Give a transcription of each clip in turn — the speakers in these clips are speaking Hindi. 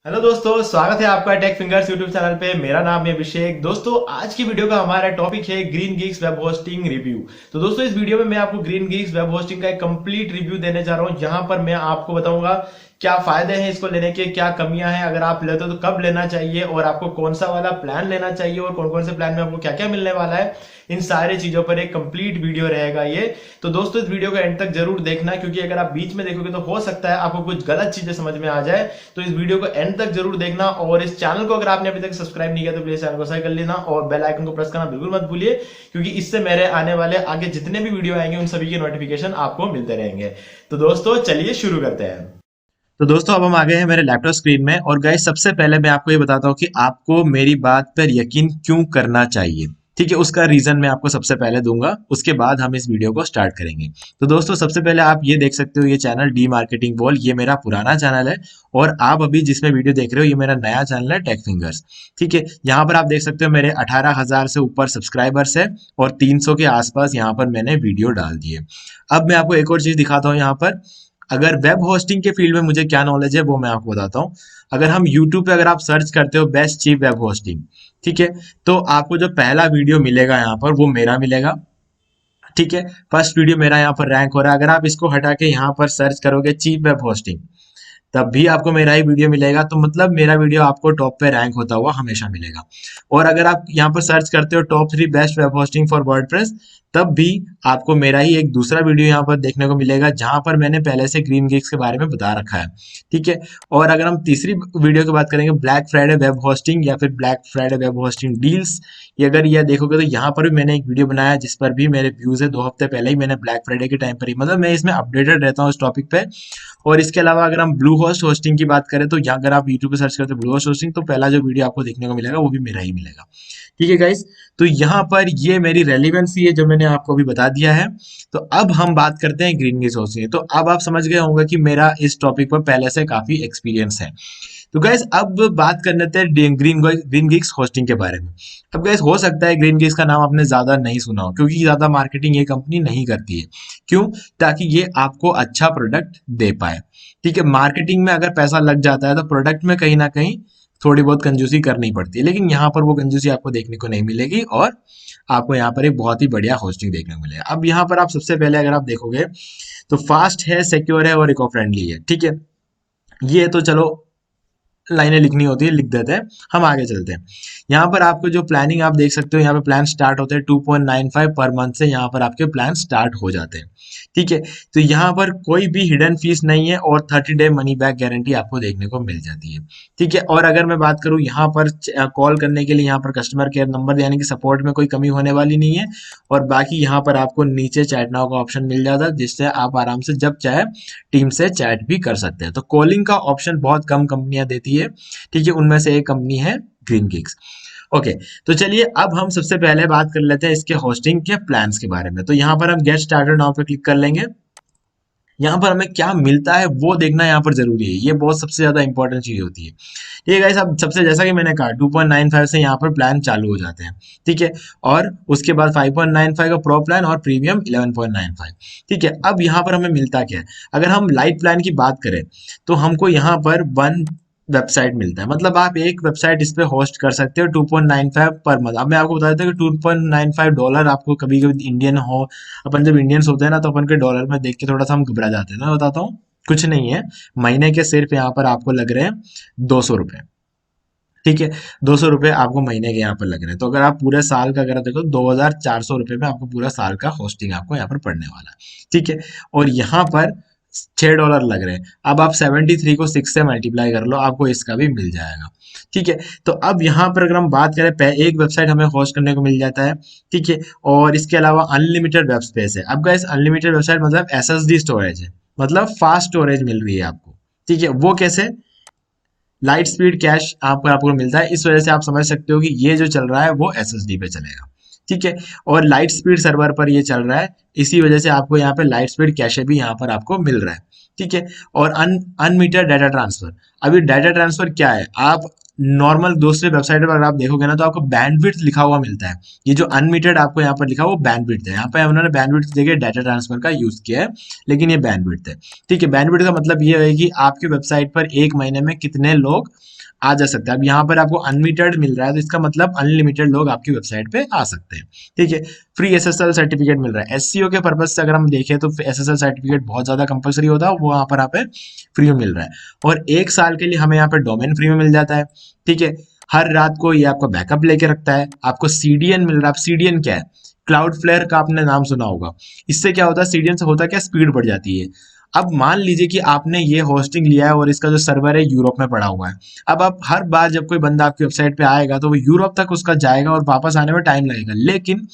हेलो दोस्तों, स्वागत है आपका टेक फिंगर्स यूट्यूब चैनल पे। मेरा नाम है अभिषेक। दोस्तों, आज की वीडियो का हमारा टॉपिक है green Geeks web hosting review. तो दोस्तों, इस वीडियो में मैं आपको ग्रीन गीक्स वेब होस्टिंग का एक कंप्लीट रिव्यू देने जा रहा हूं, जहां पर मैं आपको बताऊंगा क्या फायदे हैं इसको लेने के, क्या कमियां हैं, अगर आप लेते हो तो कब लेना चाहिए, और आपको कौन सा वाला प्लान लेना चाहिए, और कौन कौन से प्लान में आपको क्या क्या मिलने वाला है। इन सारे चीजों पर एक कंप्लीट वीडियो रहेगा ये। तो दोस्तों, इस वीडियो को एंड तक जरूर देखना, क्योंकि अगर आप बीच में देखोगे तो हो सकता है आपको कुछ गलत चीजें समझ में आ जाए। तो इस वीडियो को एंड तक जरूर देखना, और इस चैनल को अगर आपने अभी तक सब्सक्राइब नहीं किया तो प्लीज चैनल को सब्सक्राइब कर लेना, और बेल आइकन को प्रेस करना बिल्कुल मत भूलिए, क्योंकि इससे मेरे आने वाले आगे जितने भी वीडियो आएंगे उन सभी की नोटिफिकेशन आपको मिलते रहेंगे। तो दोस्तों, चलिए शुरू करते हैं। तो दोस्तों, अब हम आ गए हैं मेरे लैपटॉप स्क्रीन में, और गाइस सबसे पहले मैं आपको ये बताता हूँ कि आपको मेरी बात पर यकीन क्यों करना चाहिए। ठीक है, उसका रीजन मैं आपको सबसे पहले दूंगा, उसके बाद हम इस वीडियो को स्टार्ट करेंगे। तो दोस्तों, सबसे पहले आप ये देख सकते हो, ये चैनल डी मार्केटिंग वॉल, ये मेरा पुराना चैनल है, और आप अभी जिसमें वीडियो देख रहे हो ये मेरा नया चैनल है टेक फिंगर्स। ठीक है, यहाँ पर आप देख सकते हो मेरे 18,000 से ऊपर सब्सक्राइबर्स है, और 300 के आसपास यहाँ पर मैंने वीडियो डाल दी है। अब मैं आपको एक और चीज दिखाता हूँ यहाँ पर। अगर वेब होस्टिंग के फील्ड में मुझे क्या नॉलेज है वो मैं आपको बताता हूँ। अगर हम यूट्यूब पे अगर आप सर्च करते हो बेस्ट चीप वेब होस्टिंग, ठीक है, तो आपको जो पहला वीडियो मिलेगा यहाँ पर वो मेरा मिलेगा। ठीक है, फर्स्ट वीडियो मेरा यहाँ पर रैंक हो रहा है। अगर आप इसको हटा के यहाँ पर सर्च करोगे चीप वेब होस्टिंग, तब भी आपको मेरा ही वीडियो मिलेगा। तो मतलब मेरा वीडियो आपको टॉप पे रैंक होता हुआ हमेशा मिलेगा। और अगर आप यहाँ पर सर्च करते हो top 3 best web hosting for WordPress, तब भी आपको मेरा ही एक दूसरा वीडियो यहाँ पर देखने को मिलेगा, जहां पर मैंने पहले से ग्रीन गिग्स के बारे में बता रखा है। ठीक है, और अगर हम तीसरी वीडियो की बात करेंगे ब्लैक फ्राइडे वेब होस्टिंग या फिर black Friday web hosting deals, ये अगर यह देखोगे तो यहाँ पर भी मैंने एक वीडियो बनाया है, जिस पर भी मेरे व्यूज है। 2 हफ्ते पहले ही मैंने ब्लैक फ्राइडे के टाइम पर ही, मतलब मैं इसमें अपडेटेड रहता हूँ इस टॉपिक पे। और इसके अलावा अगर हम ब्लू होस्ट होस्टिंग की बात करें, तो यहाँ अगर आप यूट्यूब पे सर्च करते हो ब्लू होस्ट होस्टिंग, तो पहला जो वीडियो आपको देखने को मिलेगा वो भी मेरा ही मिलेगा। ठीक है गाइस, तो यहाँ पर ये मेरी रेलिवेंसी है जो मैंने आपको अभी बता दिया है। तो अब हम बात करते हैं ग्रीन गिग्स होस्टिंग। तो अब आप समझ गए होंगे कि मेरा इस टॉपिक पर पहले से काफी एक्सपीरियंस है। तो गैस अब बात कर लेते हैं ग्रीन गिग्स होस्टिंग के बारे में। अब गैस हो सकता है ग्रीन गिग्स का नाम आपने ज्यादा नहीं सुना हो, क्योंकि ज्यादा मार्केटिंग ये कंपनी नहीं करती है। क्यों? ताकि ये आपको अच्छा प्रोडक्ट दे पाए। ठीक है, मार्केटिंग में अगर पैसा लग जाता है तो प्रोडक्ट में कहीं ना कहीं थोड़ी बहुत कंजूसी करनी पड़ती है, लेकिन यहाँ पर वो कंजूसी आपको देखने को नहीं मिलेगी, और आपको यहाँ पर एक बहुत ही बढ़िया होस्टिंग देखने को मिलेगा। अब यहाँ पर आप सबसे पहले अगर आप देखोगे तो फास्ट है, सिक्योर है और इको फ्रेंडली है। ठीक है, ये तो चलो लाइनें लिखनी होती है, लिख देते हैं। हम आगे चलते हैं। यहाँ पर आपको जो प्लानिंग आप देख सकते हो, यहाँ पे प्लान स्टार्ट होते हैं 2.95 पर मंथ से, यहाँ पर आपके प्लान स्टार्ट हो जाते हैं। ठीक है, तो यहाँ पर कोई भी हिडन फीस नहीं है, और 30 डे मनी बैक गारंटी आपको देखने को मिल जाती है। ठीक है, और अगर मैं बात करूँ यहाँ पर कॉल करने के लिए, यहाँ पर कस्टमर केयर नंबर यानी कि सपोर्ट में कोई कमी होने वाली नहीं है। और बाकी यहाँ पर आपको नीचे चैट नाउ का ऑप्शन मिल जाता है, जिससे आप आराम से जब चाहे टीम से चैट भी कर सकते हैं। तो कॉलिंग का ऑप्शन बहुत कम कंपनियां देती है। ठीक है, उनमें से एक कंपनी है ग्रीन गिग्स। ओके, तो चलिए अब हम सबसे पहले बात कर लेते हैं इसके होस्टिंग के प्लान्स के बारे में। तो यहाँ पर हम गेट स्टार्टेड नाउ पे क्लिक कर लेंगे। यहाँ पर हमें क्या मिलता है वो देखना यहाँ पर जरूरी है, ये बहुत सबसे ज्यादा इंपॉर्टेंट चीज होती है। ठीक है गाइस, अब सबसे जैसा कि मैंने कहा 2.95 से यहाँ पर प्लान चालू हो जाते हैं। ठीक है, और उसके बाद 5.95 का प्रो प्लान और प्रीमियम 11.95। ठीक है, अब यहाँ पर हमें मिलता क्या है। अगर हम लाइट प्लान की बात करें तो हमको यहाँ पर 1 वेबसाइट मिलता है, मतलब आप एक वेबसाइट इस पे होस्ट कर सकते हो 2.95 पर मंथ। अब मैं आपको बता देता हूँ कि $2.95 आपको कभी कभी इंडियन हो, अपन जब इंडियंस होते हैं ना तो अपन के डॉलर में देख के थोड़ा सा हम घबरा जाते हैं ना। बताता हूँ, कुछ नहीं है, महीने के सिर्फ यहाँ पर आपको लग रहे हैं 200 रुपए। ठीक है, 200 रुपए आपको महीने के यहाँ पर लग रहे हैं। तो अगर आप पूरे साल का अगर देखो 2,400 रुपए में आपको पूरा साल का होस्टिंग आपको यहाँ पर पड़ने वाला है। ठीक है, और यहाँ पर $6 लग रहे हैं। अब आप 73 को 6 से मल्टीप्लाई कर लो, आपको इसका भी मिल जाएगा। ठीक है, तो अब यहाँ पर अगर हम बात करें, एक वेबसाइट हमें होस्ट करने को मिल जाता है। ठीक है, और इसके अलावा अनलिमिटेड वेब स्पेस है। अब गाइस अनलिमिटेड वेबसाइट मतलब एसएसडी स्टोरेज है, मतलब फास्ट स्टोरेज मिल रही है आपको। ठीक है, वो कैसे? लाइट स्पीड कैश आपको मिलता है, इस वजह से आप समझ सकते हो कि ये जो चल रहा है वो एसएसडी पे चलेगा। ठीक है, और लाइट स्पीड सर्वर पर ये चल रहा है, इसी वजह से आपको यहाँ पे लाइट स्पीड कैशे भी यहाँ पर आपको मिल रहा है। ठीक है, और अनमीटर्ड डाटा ट्रांसफर। अभी डाटा ट्रांसफर क्या है, आप नॉर्मल दूसरे वेबसाइट पर अगर आप देखोगे ना तो आपको बैंडविड्थ लिखा हुआ मिलता है। ये जो अनलिमिटेड आपको यहाँ पर लिखा हुआ वो बैंडविड्थ है। यहाँ पे उन्होंने बैंडविड्थ देके डाटा ट्रांसफर का यूज किया है, लेकिन ये बैंडविड्थ है। ठीक है, बैंडविड्थ का मतलब ये है कि आपके वेबसाइट पर एक महीने में कितने लोग आ जा सकते हैं। अब यहाँ पर आपको अनलिमिटेड मिल रहा है तो इसका मतलब अनलिमिटेड लोग आपकी वेबसाइट पे आ सकते हैं। ठीक है, फ्री एसएसएल सर्टिफिकेट मिल रहा है। एससीओ के पर्पज से अगर हम देखें तो एसएसएल सर्टिफिकेट बहुत ज्यादा कंपलसरी होता है, वो यहाँ पर आप फ्री में मिल रहा है। और 1 साल के लिए हमें यहाँ पर डोमेन फ्री में मिल जाता है। ठीक है, हर रात को ये आपका बैकअप लेके रखता है। आपको सीडीएन मिल रहा है। अब सीडीएन क्या है? क्लाउड फ्लेयर का आपने नाम सुना होगा। इससे क्या होता है, सीडीएन से होता क्या, स्पीड बढ़ जाती है। अब मान लीजिए कि आपने ये होस्टिंग लिया है और इसका जो सर्वर है यूरोप में पड़ा हुआ है। अब आप हर बार जब कोई बंदा आपकी वेबसाइट पे आएगा तो वो यूरोप तक उसका जाएगा और वापस आने में टाइम लगेगा। लेकिन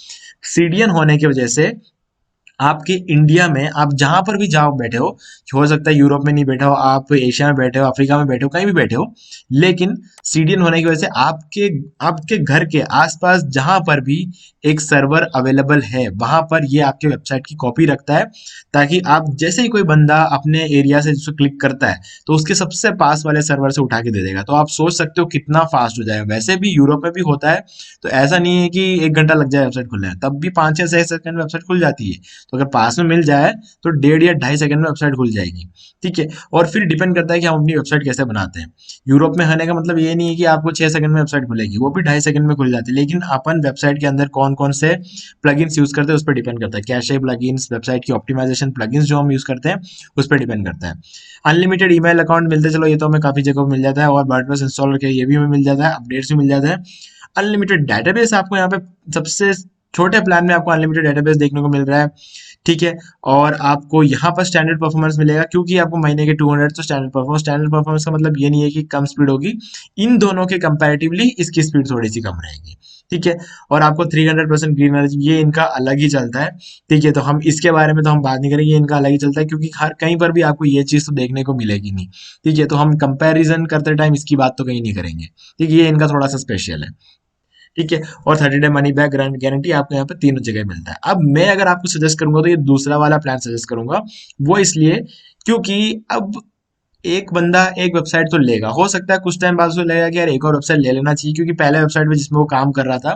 सीडीएन होने की वजह से आपके इंडिया में आप जहां पर भी जाओ बैठे हो सकता है यूरोप में नहीं बैठे हो, आप एशिया में बैठे हो, अफ्रीका में बैठे हो, कहीं भी बैठे हो, लेकिन सीडीएन होने की वजह से आपके आपके घर के आसपास जहां पर भी एक सर्वर अवेलेबल है वहां पर ये आपके वेबसाइट की कॉपी रखता है, ताकि आप जैसे ही कोई बंदा अपने एरिया से जिसको क्लिक करता है तो उसके सबसे पास वाले सर्वर से उठा के दे देगा। तो आप सोच सकते हो कितना फास्ट हो जाएगा। वैसे भी यूरोप में भी होता है, तो ऐसा नहीं है कि 1 घंटा लग जाए वेबसाइट खुलने में, तब भी 5 या 6 सेकंड में वेबसाइट खुल जाती है। तो अगर पास में मिल जाए तो 1.5 या 2.5 सेकंड में वेबसाइट खुल जाएगी। ठीक है, और फिर डिपेंड करता है कि हम अपनी वेबसाइट कैसे बनाते हैं। यूरोप में होने का मतलब ये नहीं है कि आपको 6 सेकंड में वेबसाइट खुलेगी, वो भी 2.5 सेकंड में खुल जाती है। लेकिन अपन वेबसाइट के अंदर कौन कौन से प्लगइन्स यूज करते हैं उस पर डिपेंड करता है। कैशे प्लगइन्स, वेबसाइट की ऑप्टिमाइजेशन प्लगइन्स जो हम यूज करते हैं उस पर डिपेंड करता है। अनलिमिटेड ईमेल अकाउंट मिलते, चलो ये तो हमें काफी जगह मिल जाता है, और वर्डप्रेस इंस्टॉलर के ये भी हमें मिल जाता है, अपडेट्स भी मिल जाता है। अनलिमिटेड डेटाबेस आपको यहाँ पे सबसे छोटे प्लान में आपको अनलिमिटेड डेटाबेस देखने को मिल रहा है। ठीक है, और आपको यहाँ पर स्टैंडर्ड परफॉर्मेंस मिलेगा, क्योंकि आपको महीने के 200 तो स्टैंडर्ड परफॉर्मेंस का मतलब ये नहीं है कि कम स्पीड होगी। इन दोनों के कंपैरेटिवली इसकी स्पीड थोड़ी सी कम रहेगी। ठीक है, और आपको 300% ग्रीन एनर्जी, ये इनका अलग ही चलता है। ठीक है, तो हम इसके बारे में तो हम बात नहीं करेंगे, इनका अलग ही चलता है, क्योंकि हर कहीं पर भी आपको ये चीज तो देखने को मिलेगी नहीं। ठीक है, तो हम कंपैरिजन करते टाइम इसकी बात तो कहीं नहीं करेंगे। ठीक है, ये इनका थोड़ा सा स्पेशल है। ठीक है, और 30 डे मनी बैक गारंटी आपको यहाँ पे तीनों जगह मिलता है। अब मैं अगर आपको सजेस्ट करूंगा तो ये दूसरा वाला प्लान सजेस्ट करूंगा। वो इसलिए क्योंकि अब एक बंदा एक वेबसाइट तो लेगा, हो सकता है कुछ टाइम बाद उसको लगेगा कि यार एक और वेबसाइट ले लेना चाहिए, क्योंकि पहले वेबसाइट में जिसमें वो काम कर रहा था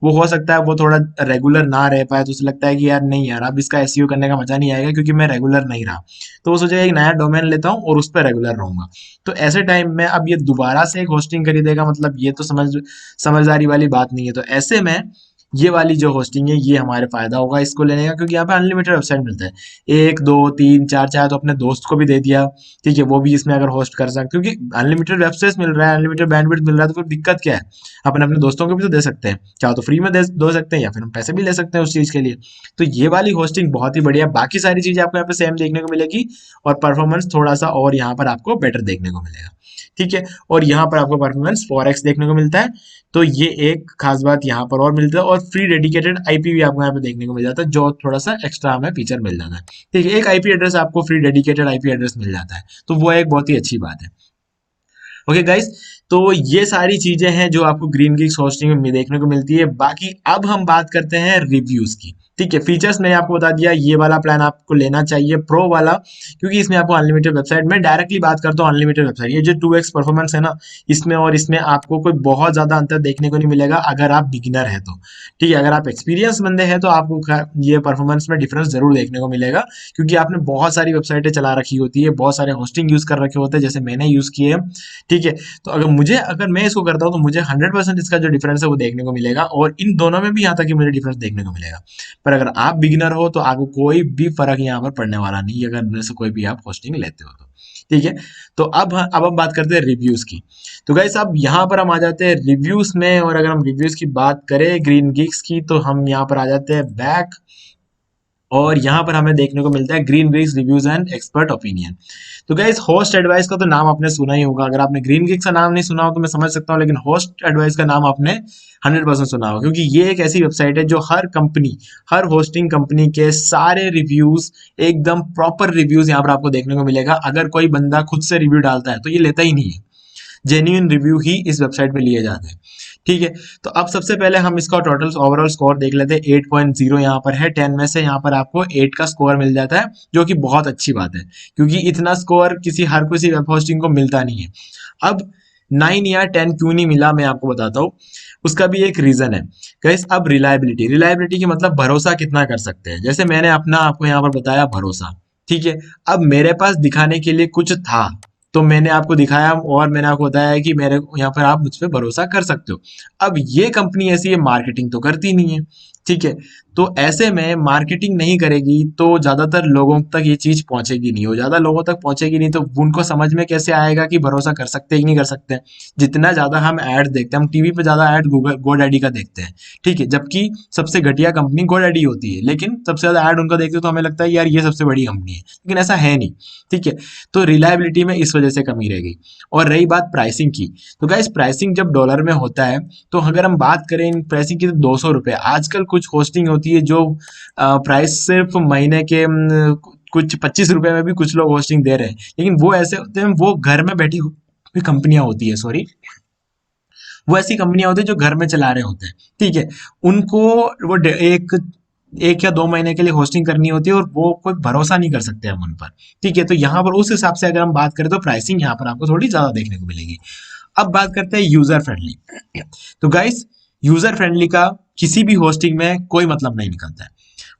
वो हो सकता है वो थोड़ा रेगुलर ना रह पाए, तो उसे लगता है कि यार नहीं यार अब इसका एसईओ करने का मजा नहीं आएगा क्योंकि मैं रेगुलर नहीं रहा। तो वो सोचेगा एक नया डोमेन लेता हूँ और उस पर रेगुलर रहूंगा। तो ऐसे टाइम में अब ये दोबारा से एक होस्टिंग खरीदेगा, मतलब ये तो समझदारी वाली बात नहीं है। तो ऐसे में ये वाली जो होस्टिंग है ये हमारे फायदा होगा इसको लेने का, क्योंकि यहाँ पे अनलिमिटेड वेबसाइट मिलता है। 1 2 3 4 चाहे तो अपने दोस्त को भी दे दिया। ठीक है, वो भी इसमें अगर होस्ट कर सकते, क्योंकि अनलिमिटेड वेबसाइट मिल रहा है, अनलिमिटेड बैंडविड्थ मिल रहा है, तो फिर दिक्कत क्या है। अपन अपने दोस्तों को भी तो दे सकते हैं, चाहे तो फ्री में दे सकते हैं या फिर हम पैसे भी ले सकते हैं उस चीज के लिए। तो ये वाली होस्टिंग बहुत ही बढ़िया। बाकी सारी चीजें आपको यहाँ पे सेम देखने को मिलेगी, और परफॉर्मेंस थोड़ा सा और यहाँ पर आपको बेटर देखने को मिलेगा। ठीक है, और यहाँ पर आपको परफॉर्मेंस 4x देखने को मिलता है। तो ये एक खास बात यहाँ पर और मिलता है, और फ्री डेडिकेटेड आईपी भी आपको यहाँ पे देखने को मिल जाता है, जो थोड़ा सा एक्स्ट्रा हमें फीचर मिल जाता है। ठीक है, एक आईपी एड्रेस आपको फ्री डेडिकेटेड आईपी एड्रेस मिल जाता है, तो वो एक बहुत ही अच्छी बात है। ओके गाइस, तो ये सारी चीजें हैं जो आपको ग्रीन गिग्स होस्टिंग में देखने को मिलती है। बाकी अब हम बात करते हैं रिव्यूज की। ठीक है, फीचर्स मैंने आपको बता दिया, ये वाला प्लान आपको लेना चाहिए, प्रो वाला, क्योंकि इसमें आपको अनलिमिटेड वेबसाइट, मैं डायरेक्टली बात करता हूँ अनलिमिटेड वेबसाइट, ये जो 2x परफॉर्मेंस है ना, इसमें और इसमें आपको कोई बहुत ज्यादा अंतर देखने को नहीं मिलेगा अगर आप बिगिनर है तो। ठीक है, अगर आप एक्सपीरियंस बंदे हैं तो आपको ये परफॉर्मेंस में डिफरेंस जरूर देखने को मिलेगा, क्योंकि आपने बहुत सारी वेबसाइटें चला रखी होती है, बहुत सारे होस्टिंग यूज कर रखे होते हैं, जैसे मैंने यूज किए। ठीक है, तो अगर मैं इसको करता हूँ तो मुझे 100% इसका जो डिफरेंस है वो देखने को मिलेगा, और इन दोनों में भी यहाँ तक कि मुझे डिफरेंस देखने को मिलेगा। पर अगर आप बिगिनर हो तो आपको कोई भी फर्क यहाँ पर पड़ने वाला नहीं, अगर इनमें से कोई भी आप होस्टिंग लेते हो तो। ठीक है, तो अब हम बात करते हैं रिव्यूज की। तो गाइस अब यहाँ पर हम आ जाते हैं रिव्यूज में, और अगर हम रिव्यूज की बात करें ग्रीन गिग्स की, तो हम यहाँ पर आ जाते हैं बैक, और यहाँ पर हमें देखने को मिलता है green gigs reviews and expert opinion. तो गाइस होस्ट एडवाइस का तो नाम आपने सुना ही होगा, अगर आपने ग्रीन गिग्स का नाम नहीं सुना हो तो मैं समझ सकता हूँ, लेकिन होस्ट एडवाइस का नाम आपने 100% सुना हो, क्योंकि ये एक ऐसी वेबसाइट है जो हर होस्टिंग कंपनी के सारे रिव्यूज, एकदम प्रॉपर रिव्यूज यहाँ पर आपको देखने को मिलेगा। अगर कोई बंदा खुद से रिव्यू डालता है तो ये लेता ही नहीं है, जेन्युइन रिव्यू ही इस वेबसाइट पे लिए जाते हैं। ठीक है, तो अब सबसे पहले हम इसका टोटल ओवरऑल स्कोर देख लेते हैं। 8.0 यहाँ पर है, 10 में से यहाँ पर आपको 8 का स्कोर मिल जाता है, जो कि बहुत अच्छी बात है, क्योंकि इतना स्कोर हर किसी वेब होस्टिंग को मिलता नहीं है। अब 9 या 10 क्यों नहीं मिला, मैं आपको बताता हूँ। उसका भी एक रीजन है गाइस। अब रिलायबिलिटी, रिलायबिलिटी की मतलब भरोसा कितना कर सकते हैं। जैसे मैंने अपना आपको यहाँ पर बताया भरोसा, ठीक है। अब मेरे पास दिखाने के लिए कुछ था तो मैंने आपको दिखाया और मैंने आपको बताया कि मेरे यहाँ पर आप मुझ पर भरोसा कर सकते हो। अब ये कंपनी ऐसी है, मार्केटिंग तो करती नहीं है, ठीक है। तो ऐसे में मार्केटिंग नहीं करेगी तो ज्यादातर लोगों तक ये चीज पहुंचेगी नहीं, वो ज्यादा लोगों तक पहुंचेगी नहीं, तो उनको समझ में कैसे आएगा कि भरोसा कर सकते हैं कि नहीं कर सकते हैं। जितना ज्यादा हम ऐड देखते हैं, हम टीवी पे ज्यादा ऐड गूगल गोडैडी का देखते हैं, ठीक है, जबकि सबसे घटिया कंपनी गोडैडी होती है, लेकिन सबसे ज्यादा ऐड उनका देखते हो तो हमें लगता है यार ये सबसे बड़ी कंपनी है, लेकिन ऐसा है नहीं, ठीक है। तो रिलायबिलिटी में इस वजह से कमी रह गई। और रही बात प्राइसिंग की, तो गाइस प्राइसिंग जब डॉलर में होता है तो अगर हम बात करें इन प्राइसिंग की तो 200 रुपये, आजकल कुछ होस्टिंग होती है जो प्राइस सिर्फ महीने के कुछ 25 रुपए में भी कुछ लोग होस्टिंग दे रहे हैं, लेकिन वो ऐसे होते हैं, वो घर में बैठी हुई कंपनियां होती है, सॉरी, वो ऐसी कंपनियां होती है जो घर में चला रहे होते हैं, ठीक है। उनको वो एक 1 या 2 महीने के लिए होस्टिंग करनी होती है और वो कोई भरोसा नहीं कर सकते हम उन पर, ठीक है। तो यहाँ पर उस हिसाब से अगर हम बात करें तो प्राइसिंग यहाँ पर आपको थोड़ी ज्यादा देखने को मिलेगी। अब बात करते हैं यूजर फ्रेंडली। तो गाइस यूजर फ्रेंडली का किसी भी होस्टिंग में कोई मतलब नहीं निकलता है।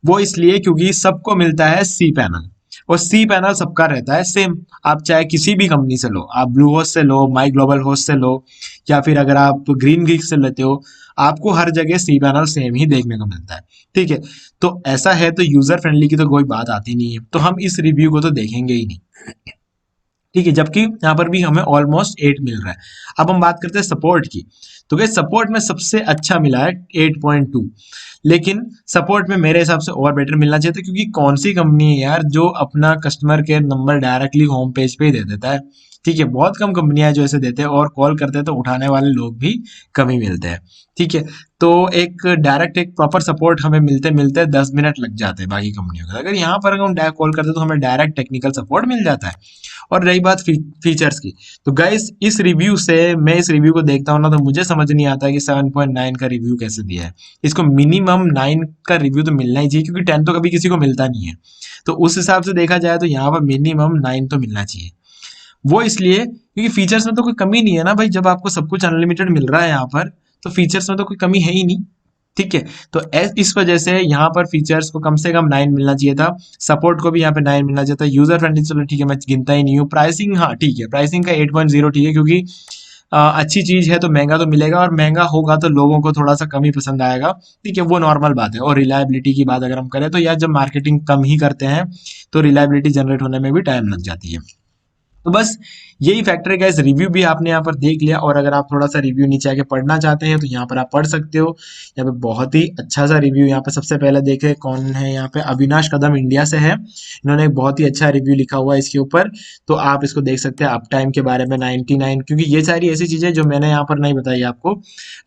वो इसलिए क्योंकि सबको मिलता है सी पैनल, और सी पैनल सबका रहता है सेम। आप चाहे किसी भी कंपनी से लो, आप ब्लू होस्ट से लो, माई ग्लोबल होस्ट से लो, या फिर अगर आप ग्रीन गीक से लेते हो, आपको हर जगह सी पैनल सेम ही देखने को मिलता है, ठीक है। तो ऐसा है तो यूजर फ्रेंडली की तो कोई बात आती नहीं है, तो हम इस रिव्यू को तो देखेंगे ही नहीं, ठीक है। जबकि यहाँ पर भी हमें ऑलमोस्ट 8 मिल रहा है। अब हम बात करते हैं सपोर्ट की, तो गाइस सपोर्ट में सबसे अच्छा मिला है 8.2, लेकिन सपोर्ट में मेरे हिसाब से और बेटर मिलना चाहिए था, क्योंकि कौन सी कंपनी है यार जो अपना customer care number directly home page पे ही दे देता है, ठीक है। बहुत कम कंपनियां हैं जो ऐसे देते हैं, और कॉल करते हैं तो उठाने वाले लोग भी कम ही मिलते हैं, ठीक है। तो एक डायरेक्ट एक प्रॉपर सपोर्ट हमें मिलते मिलते 10 मिनट लग जाते हैं बाकी कंपनियों का। अगर यहाँ पर हम डायरेक्ट कॉल करते हैं तो हमें डायरेक्ट टेक्निकल सपोर्ट मिल जाता है। और रही बात फीचर्स की, तो गाइस इस रिव्यू से, मैं इस रिव्यू को देखता हूँ ना, तो मुझे समझ नहीं आता कि 7.9 का रिव्यू कैसे दिया है। इसको मिनिमम 9 का रिव्यू तो मिलना ही चाहिए, क्योंकि 10 तो कभी किसी को मिलता नहीं है। तो उस हिसाब से देखा जाए तो यहाँ पर मिनिमम 9 तो मिलना चाहिए। वो इसलिए क्योंकि फीचर्स में तो कोई कमी नहीं है ना भाई, जब आपको सब कुछ अनलिमिटेड मिल रहा है यहाँ पर, तो फीचर्स में तो कोई कमी है ही नहीं, ठीक है। तो इस वजह से यहाँ पर फीचर्स को कम से कम 9 मिलना चाहिए था, सपोर्ट को भी यहाँ पे 9 मिलना चाहिए था, यूजर फ्रेंडली चलो ठीक है मैं गिनता ही नहीं हूँ, प्राइसिंग हाँ ठीक है, प्राइसिंग का 8.0 ठीक है, क्योंकि अच्छी चीज है तो महंगा तो मिलेगा, और महंगा होगा तो लोगों को थोड़ा सा कम ही पसंद आएगा, ठीक है, वो नॉर्मल बात है। और रिलायबिलिटी की बात अगर हम करें तो यार जब मार्केटिंग कम ही करते हैं तो रिलायबिलिटी जनरेट होने में भी टाइम लग जाती है। तो बस यही फैक्टर है गाइस। रिव्यू भी आपने यहाँ पर देख लिया, और अगर आप थोड़ा सा रिव्यू नीचे आके पढ़ना चाहते हैं तो यहाँ पर आप पढ़ सकते हो। यहाँ पे बहुत ही अच्छा सा रिव्यू, यहाँ पे सबसे पहले देखे कौन है, यहाँ पे अविनाश कदम इंडिया से है, इन्होंने एक बहुत ही अच्छा रिव्यू लिखा हुआ है इसके ऊपर, तो आप इसको देख सकते हैं। अप टाइम के बारे में 99, क्योंकि ये सारी ऐसी चीजें जो मैंने यहाँ पर नहीं बताई आपको।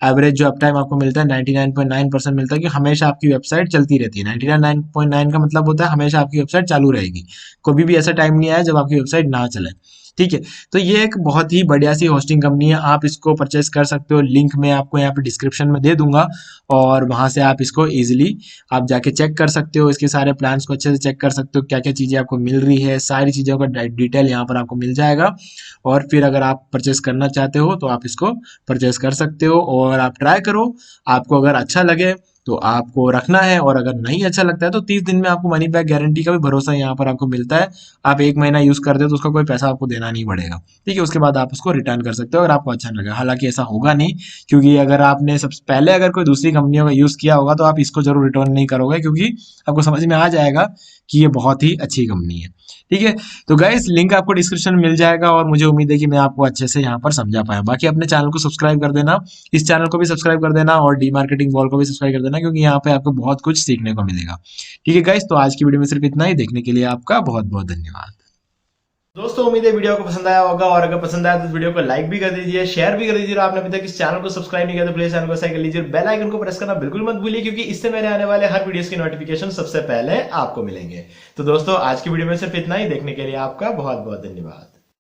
एवरेज जो अप टाइम आपको मिलता है 99.9% मिलता है, कि हमेशा आपकी वेबसाइट चलती रहती है। 99.9 का मतलब होता है हमेशा आपकी वेबसाइट चालू रहेगी, कभी भी ऐसा टाइम नहीं आया जब आपकी वेबसाइट ना चले, ठीक है। तो ये एक बहुत ही बढ़िया सी होस्टिंग कंपनी है, आप इसको परचेस कर सकते हो, लिंक मैं आपको यहाँ पे डिस्क्रिप्शन में दे दूंगा, और वहां से आप इसको इजीली आप जाके चेक कर सकते हो, इसके सारे प्लान्स को अच्छे से चेक कर सकते हो, क्या क्या चीजें आपको मिल रही है, सारी चीजों का डिटेल यहाँ पर आपको मिल जाएगा। और फिर अगर आप परचेस करना चाहते हो तो आप इसको परचेस कर सकते हो, और आप ट्राई करो, आपको अगर अच्छा लगे तो आपको रखना है, और अगर नहीं अच्छा लगता है तो 30 दिन में आपको मनी बैक गारंटी का भी भरोसा यहाँ पर आपको मिलता है। आप 1 महीना यूज करते हो तो उसका कोई पैसा आपको देना नहीं पड़ेगा, ठीक है। उसके बाद आप उसको रिटर्न कर सकते हो अगर आपको अच्छा लगा। हालांकि ऐसा होगा नहीं, क्योंकि अगर आपने सबसे पहले अगर कोई दूसरी कंपनियों का यूज किया होगा तो आप इसको जरूर रिटर्न नहीं करोगे, क्योंकि आपको समझ में आ जाएगा कि ये बहुत ही अच्छी कंपनी है, ठीक है। तो गाइस लिंक आपको डिस्क्रिप्शन में मिल जाएगा, और मुझे उम्मीद है कि मैं आपको अच्छे से यहाँ पर समझा पाया। बाकी अपने चैनल को सब्सक्राइब कर देना, इस चैनल को भी सब्सक्राइब कर देना, और डी मार्केटिंग वॉल को भी सब्सक्राइब कर देना, क्योंकि यहाँ पे आपको बहुत कुछ सीखने को मिलेगा, ठीक है गाइस। तो आज की वीडियो में सिर्फ इतना ही, देखने के लिए आपका बहुत बहुत धन्यवाद। दोस्तों उम्मीद है वीडियो को पसंद आया होगा, और अगर पसंद आया तो इस वीडियो को लाइक भी कर दीजिए, शेयर भी कर दीजिए, और आपने अभी तक इस चैनल को सब्सक्राइब नहीं किया तो प्लीज चैनल को सब्सक्राइब कर लीजिए, बेल आइकन को प्रेस करना बिल्कुल मत भूलिए, क्योंकि इससे मेरे आने वाले हर वीडियोस की नोटिफिकेशन सबसे पहले आपको मिलेंगे। तो दोस्तों आज की वीडियो में सिर्फ इतना ही, देखने के लिए आपका बहुत बहुत धन्यवाद।